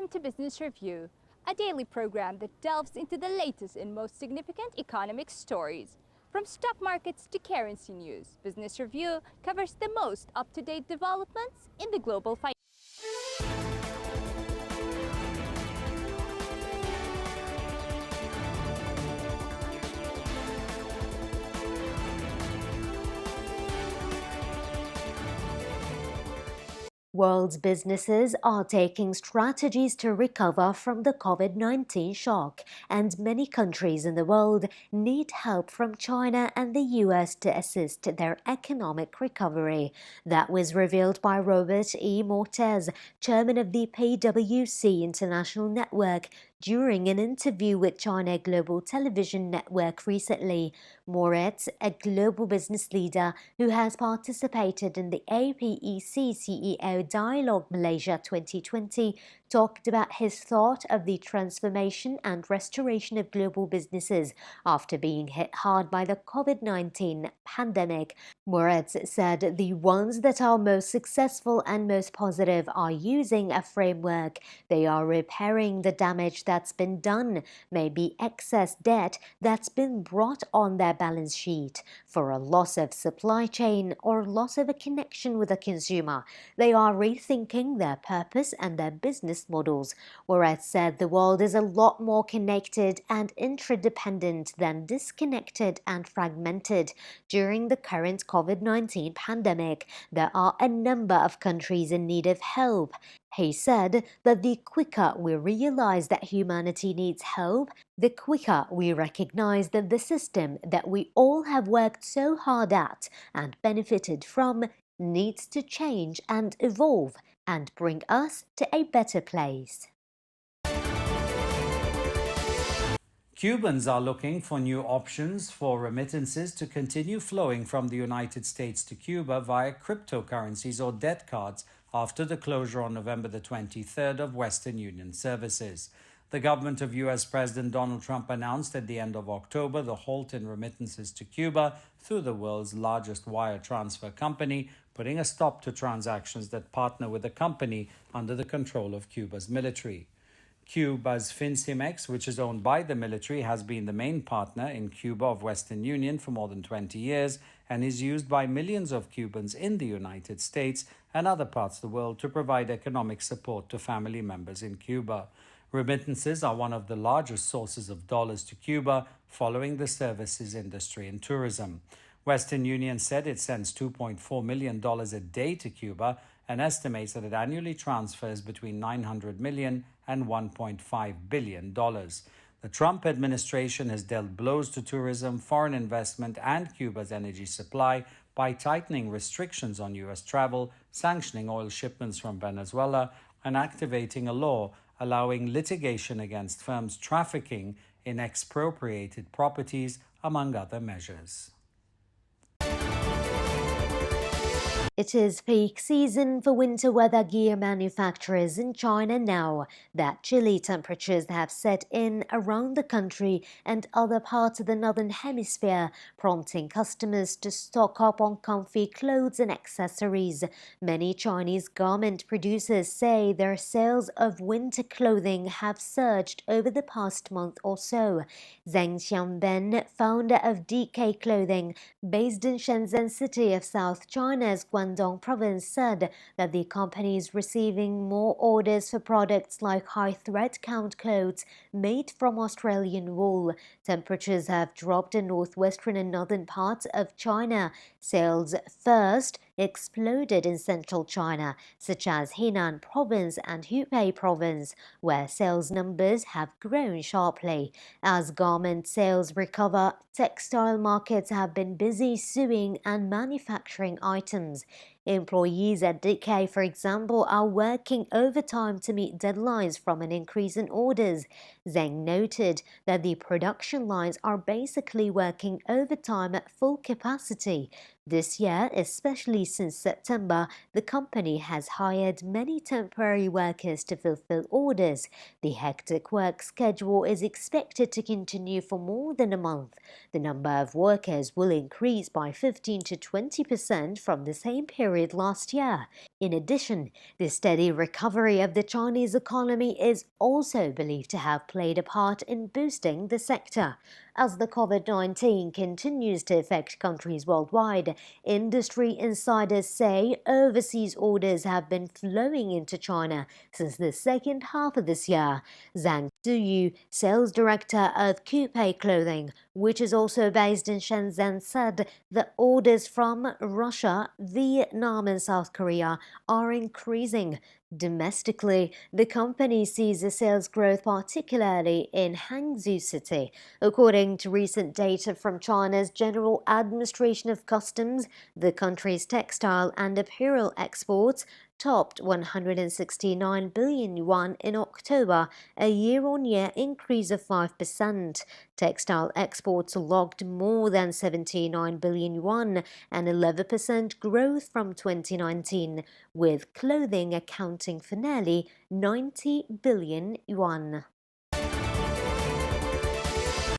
welcome to Business Review, a daily program that delves into the latest and most significant economic stories. From stock markets to currency news, Business Review covers the most up-to-date developments in the global finance. World's businesses are taking strategies to recover from the COVID-19 shock, and many countries in the world need help from China and the US to assist their economic recovery. That was revealed by Robert E. Mortez, chairman of the PwC International Network, during an interview with China Global Television Network recently. Moritz, a global business leader who has participated in the APEC CEO Dialogue Malaysia 2020, talked about his thought of the transformation and restoration of global businesses after being hit hard by the COVID-19 pandemic. Moritz said the ones that are most successful and most positive are using a framework. They are repairing the damage that's been done, maybe excess debt that's been brought on their balance sheet for a loss of supply chain or loss of a connection with a consumer. They are rethinking their purpose and their business models. Moritz said the world is a lot more connected and interdependent than disconnected and fragmented. During the current COVID-19 pandemic, there are a number of countries in need of help. He said that the quicker we realize that humanity needs help, the quicker we recognize that the system that we all have worked so hard at and benefited from needs to change and evolve and bring us to a better place. Cubans are looking for new options for remittances to continue flowing from the United States to Cuba via cryptocurrencies or debt cards after the closure on November the 23rd of Western Union services. The government of U.S. President Donald Trump announced at the end of October the halt in remittances to Cuba through the world's largest wire transfer company, putting a stop to transactions that partner with the company under the control of Cuba's military. Cuba's Fincimex, which is owned by the military, has been the main partner in Cuba of Western Union for more than 20 years and is used by millions of Cubans in the United States and other parts of the world to provide economic support to family members in Cuba. Remittances are one of the largest sources of dollars to Cuba, following the services industry and tourism. Western Union said it sends $2.4 million a day to Cuba and estimates that it annually transfers between $900 million and $1.5 billion. The Trump administration has dealt blows to tourism, foreign investment, and Cuba's energy supply by tightening restrictions on U.S. travel, sanctioning oil shipments from Venezuela, and activating a law allowing litigation against firms trafficking in expropriated properties, among other measures. It is peak season for winter weather gear manufacturers in China now that chilly temperatures have set in around the country and other parts of the northern hemisphere, prompting customers to stock up on comfy clothes and accessories. Many Chinese garment producers say their sales of winter clothing have surged over the past month or so. Zheng Xiangben, founder of DK Clothing, based in Shenzhen City of South China's Guangdong province, said that the company is receiving more orders for products like high thread count clothes made from Australian wool. Temperatures have dropped in northwestern and northern parts of China. Sales first exploded in central China, such as Henan province and Hubei province, where sales numbers have grown sharply. As garment sales recover, textile markets have been busy sewing and manufacturing items. Employees at DK, for example, are working overtime to meet deadlines from an increase in orders. Zheng noted that the production lines are basically working overtime at full capacity. This year, especially since September, the company has hired many temporary workers to fulfill orders. The hectic work schedule is expected to continue for more than a month. The number of workers will increase by 15 to 20% from the same period period last year. In addition, the steady recovery of the Chinese economy is also believed to have played a part in boosting the sector. As the COVID-19 continues to affect countries worldwide, industry insiders say overseas orders have been flowing into China since the second half of this year. Zhang Ziyu, sales director of Coupe Clothing, which is also based in Shenzhen, said that orders from Russia, Vietnam and South Korea are increasing. Domestically, the company sees a sales growth particularly in Hangzhou City. According to recent data from China's General Administration of Customs, the country's textile and apparel exports topped 169 billion yuan in October, a year-on-year increase of 5%. Textile exports logged more than 79 billion yuan, an 11% growth from 2019, with clothing accounting for nearly 90 billion yuan.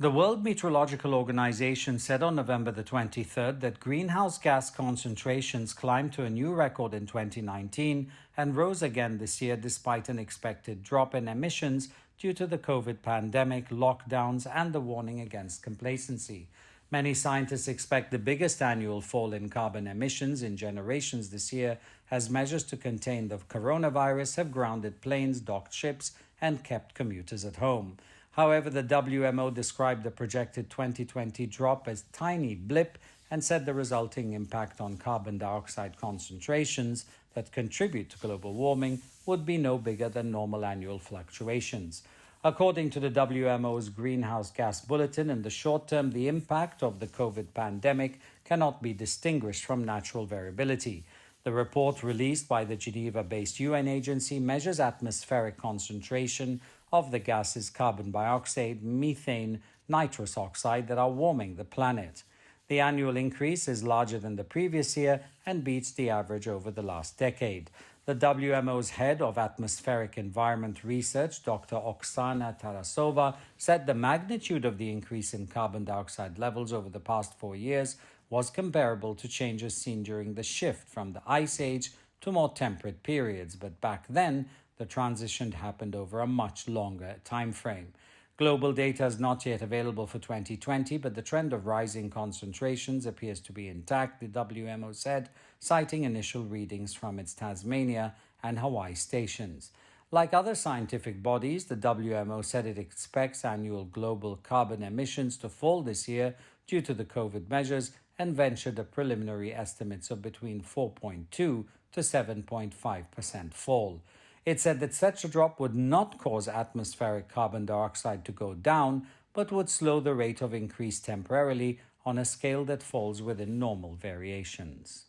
The World Meteorological Organization said on November the 23rd that greenhouse gas concentrations climbed to a new record in 2019 and rose again this year despite an expected drop in emissions due to the COVID pandemic, lockdowns, and the warning against complacency. Many scientists expect the biggest annual fall in carbon emissions in generations this year as measures to contain the coronavirus have grounded planes, docked ships, and kept commuters at home. However, the WMO described the projected 2020 drop as a tiny blip and said the resulting impact on carbon dioxide concentrations that contribute to global warming would be no bigger than normal annual fluctuations. According to the WMO's Greenhouse Gas Bulletin, in the short term, the impact of the COVID pandemic cannot be distinguished from natural variability. The report released by the Geneva-based UN agency measures atmospheric concentration of the gases carbon dioxide, methane, nitrous oxide that are warming the planet. The annual increase is larger than the previous year and beats the average over the last decade. The WMO's head of atmospheric environment research, Dr. Oksana Tarasova, said the magnitude of the increase in carbon dioxide levels over the past 4 years was comparable to changes seen during the shift from the Ice Age to more temperate periods, but back then, the transition happened over a much longer time frame. Global data is not yet available for 2020, but the trend of rising concentrations appears to be intact, the WMO said, citing initial readings from its Tasmania and Hawaii stations. Like other scientific bodies, the WMO said it expects annual global carbon emissions to fall this year due to the COVID measures and ventured a preliminary estimates of between 4.2 to 7.5% fall. It said that such a drop would not cause atmospheric carbon dioxide to go down, but would slow the rate of increase temporarily on a scale that falls within normal variations.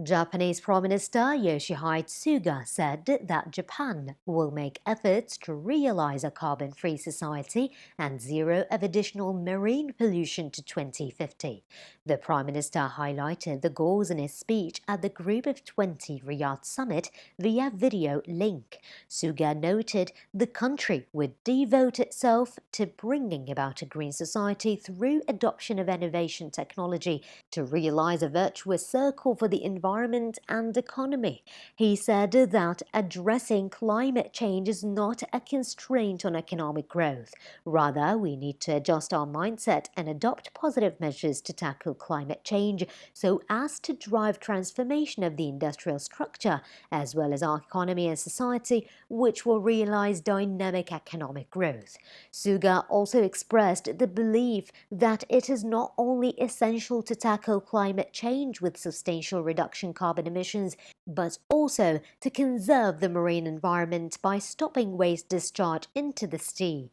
Japanese Prime Minister Yoshihide Suga said that Japan will make efforts to realize a carbon-free society and zero of additional marine pollution to 2050. The Prime Minister highlighted the goals in his speech at the Group of 20 Riyadh Summit via video link. Suga noted the country would devote itself to bringing about a green society through adoption of innovation technology to realize a virtuous circle for the environment and economy. He said that addressing climate change is not a constraint on economic growth. Rather, we need to adjust our mindset and adopt positive measures to tackle climate change so as to drive transformation of the industrial structure as well as our economy and society, which will realize dynamic economic growth. Suga also expressed the belief that it is not only essential to tackle climate change with substantial reduction in carbon emissions, but also to conserve the marine environment by stopping waste discharge into the sea.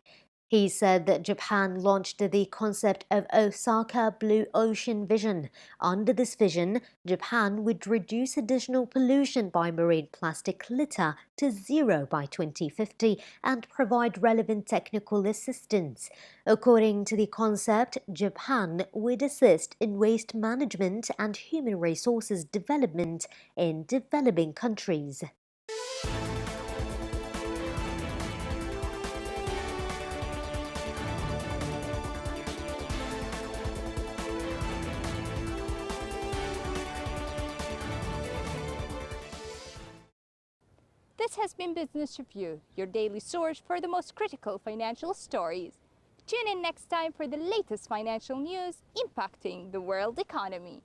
He said that Japan launched the concept of Osaka Blue Ocean Vision. Under this vision, Japan would reduce additional pollution by marine plastic litter to zero by 2050 and provide relevant technical assistance. According to the concept, Japan would assist in waste management and human resources development in developing countries. This has been Business Review, your daily source for the most critical financial stories. Tune in next time for the latest financial news impacting the world economy.